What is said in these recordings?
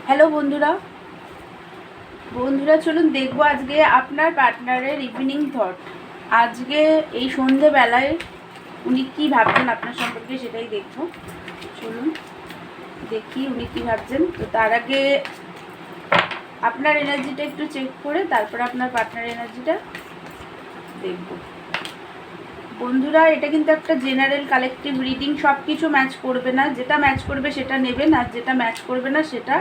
Hello বন্ধুরা, চলুন দেখবো আজকে আপনার পার্টনারের ইভিনিং থট। আজকে এই সন্ধেবেলায় উনি কি ভাবছেন আপনার সম্পর্কে সেটাই দেখবো। চলুন দেখি উনি কি ভাবছেন। তো তার আগে আপনার এনার্জিটা একটু চেক করে তারপর আপনার পার্টনারের এনার্জিটা দেখব। বন্ধুরা, এটা কিন্তু একটা জেনারেল কালেকটিভ রিডিং, সব কিছু ম্যাচ করবে না। যেটা ম্যাচ করবে সেটা নেবেন, আর যেটা ম্যাচ করবে না সেটা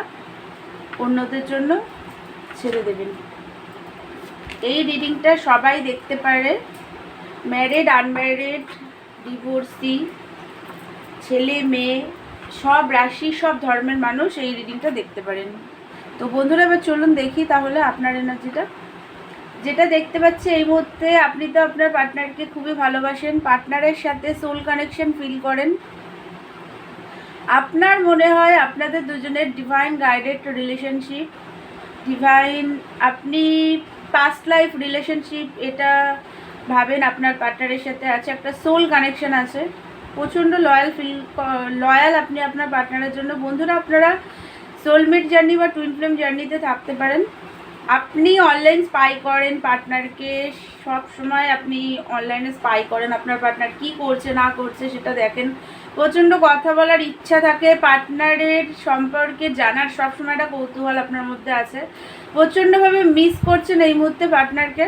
অন্যদের জন্য ছেড়ে দেবেন। এই রিডিংটা সবাই দেখতে পারে, ম্যারিড, আনম্যারিড, ডিভোর্সি, ছেলে মেয়ে, সব রাশি, সব ধর্মের মানুষ এই রিডিংটা দেখতে পারেন। তো বন্ধুরা, এবার চলুন দেখি তাহলে আপনার এনার্জিটা। যেটা দেখতে পাচ্ছি এই মুহূর্তে, আপনি তো আপনার পার্টনারকে খুবই ভালোবাসেন, পার্টনারের সাথে সোল কানেকশন ফিল করেন। আপনার মনে হয় আপনাদের দুজনের ডিভাইন গাইডেড রিলেশনশিপ, ডিভাইন, আপনি পাস্ট লাইফ রিলেশনশিপ এটা ভাবেন। আপনার পার্টনারের সাথে আছে একটা সোল কানেকশন আছে, প্রচণ্ড লয়াল আপনি আপনার পার্টনারের জন্য। বন্ধুরা, আপনারা সোলমেট জার্নি বা টুইন ফ্লেম জার্নিতে থাকতে পারেন। আপনি অনলাইন স্পাই করেন পার্টনারকে, সব সময় আপনি অনলাইনে স্পাই করেন আপনার পার্টনার কি করছে না করছে সেটা দেখেন। প্রচণ্ড কথা বলার ইচ্ছা থাকে, পার্টনারের সম্পর্কে জানার সবসময় একটা কৌতূহল আপনার মধ্যে আছে। প্রচণ্ডভাবে মিস করছেন এই মুহূর্তে পার্টনারকে।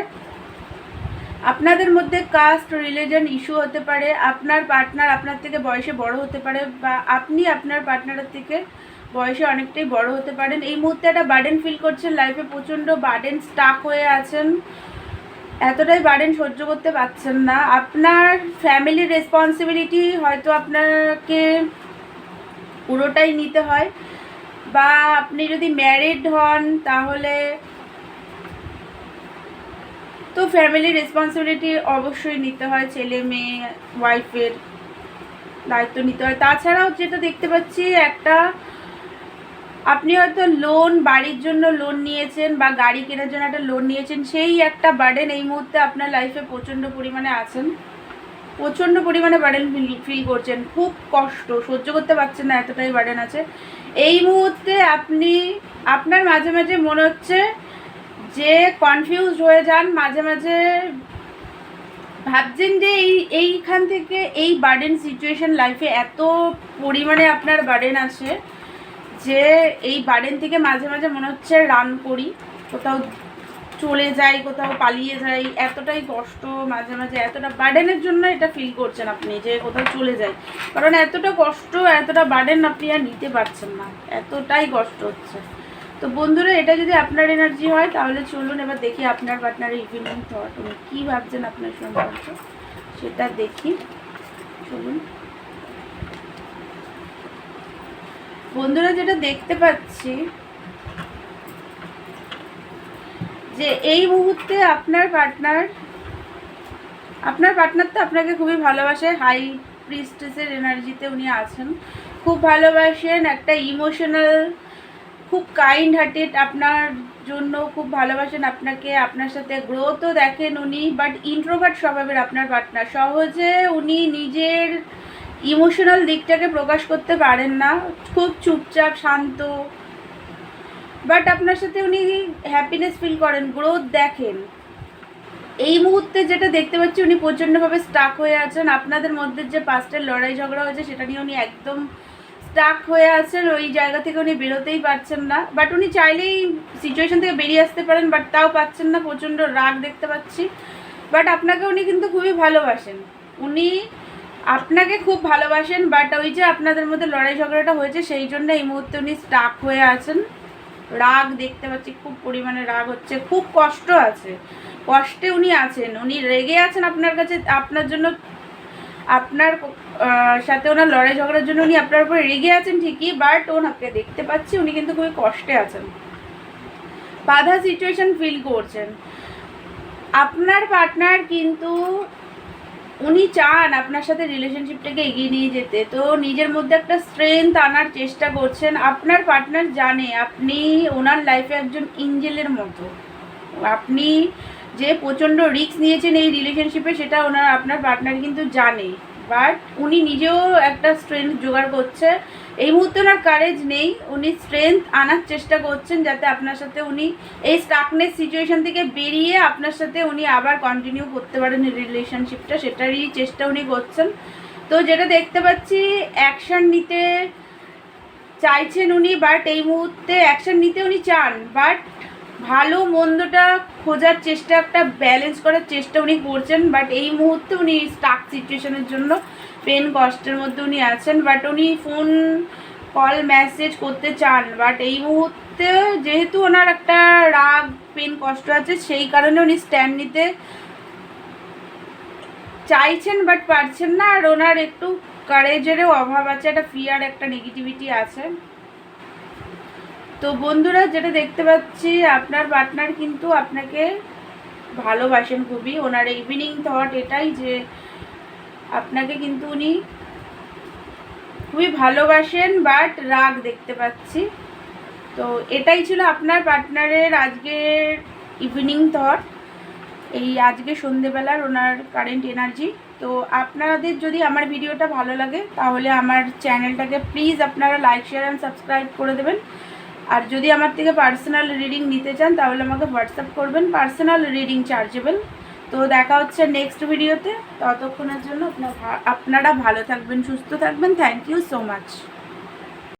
আপনাদের মধ্যে কাস্ট রিলিজন ইস্যু হতে পারে, আপনার পার্টনার আপনার থেকে বয়সে বড় হতে পারে, বা আপনি আপনার পার্টনারের থেকে বয়সে অনেকটাই বড় হতে পারেন। এই মুহূর্তে একটা বার্ডেন ফিল করছেন, লাইফে প্রচণ্ড বার্ডেন, স্টাক হয়ে আছেন, এতটাই বার্ডেন সহ্য করতে পারছেন না। আপনার ফ্যামিলির রেসপন্সিবিলিটি হয়তো আপনাকে পুরোটাই নিতে হয়, বা আপনি যদি ম্যারিড হন তাহলে তো ফ্যামিলির রেসপন্সিবিলিটি অবশ্যই নিতে হয়, ছেলে মেয়ে ওয়াইফের দায়িত্ব নিতে হয়। তাছাড়াও যেটা দেখতে পাচ্ছি, একটা আপনি হয়তো লোন, বাড়ির জন্য লোন নিয়েছেন বা গাড়ি কেনার জন্য একটা লোন নিয়েছেন, সেই একটা বার্ডেন এই মুহূর্তে আপনার লাইফে প্রচণ্ড পরিমাণে আছেন, প্রচণ্ড পরিমাণে বার্ডেন ফিল করছেন, খুব কষ্ট সহ্য করতে পারছেন না, এতটাই বার্ডেন আছে এই মুহূর্তে। আপনার মাঝে মাঝে মনে হচ্ছে যে কনফিউজড হয়ে যান, মাঝে মাঝে ভাবছেন যে এইখান থেকে এই বার্ডেন সিচুয়েশন, লাইফে এত পরিমাণে আপনার বার্ডেন আছে যে এই বার্ডেন থেকে মাঝে মাঝে মনে হচ্ছে রান করি, কোথাও চলে যাই, কোথাও পালিয়ে যাই, এতটাই কষ্ট মাঝে মাঝে, এতটা বার্ডেনের জন্য এটা ফিল করছেন আপনি যে কোথাও চলে যাই, কারণ এতটা কষ্ট, এতটা বার্ডেন আপনি আর নিতে পারছেন না, এতটাই কষ্ট হচ্ছে। তো বন্ধুরা, এটা যদি আপনার এনার্জি হয় তাহলে চলুন এবার দেখি আপনার পার্টনারের ইভিনিং থট, উনি কী ভাবছেন আপনার সম্পর্কে সেটা দেখি। চলুন বন্ধুরা, যেটা দেখতে পাচ্ছি যে এই মুহূর্তে আপনার পার্টনার তো আপনাকে খুবই ভালোবাসে, হাই প্রিস্টেসের এনার্জিতে উনি আছেন, খুব ভালোবাসেন, একটা ইমোশনাল, খুব কাইন্ড হার্টেড, আপনার জন্য খুব ভালোবাসেন আপনাকে, আপনার সাথে গ্রোথও দেখেন উনি, বাট ইন্ট্রোভার্ট স্বভাবের আপনার পার্টনার, সহজে উনি নিজের ইমোশনাল দিকটাকে প্রকাশ করতে পারেন না, খুব চুপচাপ শান্ত, বাট আপনার সাথে উনি হ্যাপিনেস ফিল করেন, গ্রোথ দেখেন। এই মুহূর্তে যেটা দেখতে পাচ্ছি, উনি প্রচণ্ডভাবে স্টাক হয়ে আছেন, আপনাদের মধ্যে যে পাস্টের লড়াই ঝগড়া হয়েছে সেটা নিয়ে উনি একদম স্টাক হয়ে আছেন, ওই জায়গা থেকে উনি বেরোতেই পারছেন না, বাট উনি চাইলেই সিচুয়েশন থেকে বেরিয়ে আসতে পারেন, বাট তাও পাচ্ছেন না, প্রচণ্ড রাগ দেখতে পাচ্ছি। বাট আপনাকে উনি কিন্তু খুবই ভালোবাসেন, উনি আপনাকে খুব ভালোবাসেন, বাট ওই যে আপনাদের মধ্যে লড়াই ঝগড়াটা হয়েছে সেই জন্য এই মুহূর্তে উনি স্টাক হয়ে আছেন, রাগ দেখতে পাচ্ছি, খুব পরিমাণে রাগ হচ্ছে, খুব কষ্ট আছে, কষ্টে উনি আছেন, উনি রেগে আছেন আপনার কাছে, আপনার জন্য, আপনার সাথে ওনার লড়াই ঝগড়ার জন্য উনি আপনার উপর রেগে আছেন ঠিকই, বাট ওনাকে দেখতে পাচ্ছি উনি কিন্তু খুবই কষ্টে আছেন, বাধা সিচুয়েশন ফিল করছেন। আপনার পার্টনার কিন্তু উনি চান আপনার সাথে রিলেশনশিপটাকে এগিয়ে নিয়ে যেতে, তো নিজের মধ্যে একটা স্ট্রেংথ আনার চেষ্টা করছেন। আপনার পার্টনার জানে আপনি ওনার লাইফে একজন এঞ্জেলের মতো, আপনি যে প্রচণ্ড রিস্ক নিয়েছেন এই রিলেশনশিপে সেটা আপনার পার্টনার কিন্তু জানে, বাট উনি নিজেও একটা স্ট্রেংথ জোগাড় করছে। এই মুহূর্তে ওনার কারেজ নেই, উনি স্ট্রেংথ আনার চেষ্টা করছেন যাতে আপনার সাথে উনি এই স্টাকনেস সিচুয়েশন থেকে বেরিয়ে আপনার সাথে উনি আবার কন্টিনিউ করতে পারেন রিলেশনশিপটা, সেটারই চেষ্টা উনি করছেন। তো যেটা দেখতে পাচ্ছি অ্যাকশান নিতে চাইছেন উনি, বাট এই মুহূর্তে অ্যাকশান নিতে উনি চান, বাট ভালো মন্দটা খোঁজার চেষ্টা, একটা ব্যালেন্স করার চেষ্টা উনি করছেন। বাট এই মুহূর্তে উনি স্টাক সিচুয়েশনের জন্য পেন কষ্টের মধ্যে উনি আছেন। বাট উনি ফোন কল মেসেজ করতে চান, বাট এই মুহূর্তে যেহেতু ওনার একটা রাগ পেন কষ্ট আছে, সেই কারণে উনি স্ট্যান্ড নিতে চাইছেন বাট পারছেন না। আর ওনার একটু কারেজেরও অভাব আছে, একটা ফিয়ার, একটা নেগেটিভিটি আছে। তো বন্ধুরা যেটা দেখতে পাচ্ছি আপনার পার্টনার কিন্তু আপনাকে ভালোবাসেন খুবই। ওনার ইভিনিং থট এটাই যে আপনাকে কিন্তু উনি খুবই ভালোবাসেন, বাট রাগ দেখতে পাচ্ছি। তো এটাই ছিল আপনার পার্টনারের আজকের ইভিনিং থট, এই আজকে সন্ধেবেলার ওনার কারেন্ট এনার্জি। তো আপনাদের যদি আমার ভিডিওটা ভালো লাগে তাহলে আমার চ্যানেলটাকে প্লিজ আপনারা লাইক শেয়ার অ্যান্ড সাবস্ক্রাইব করে দেবেন। আর যদি আমার থেকে পার্সোনাল রিডিং নিতে চান তাহলে আমাকে হোয়াটসঅ্যাপ করবেন, পার্সোনাল রিডিং চার্জেবল। তো দেখা হচ্ছে নেক্সট ভিডিওতে, ততক্ষণের জন্য আপনারা ভালো থাকবেন, সুস্থ থাকবেন। Thank you so much.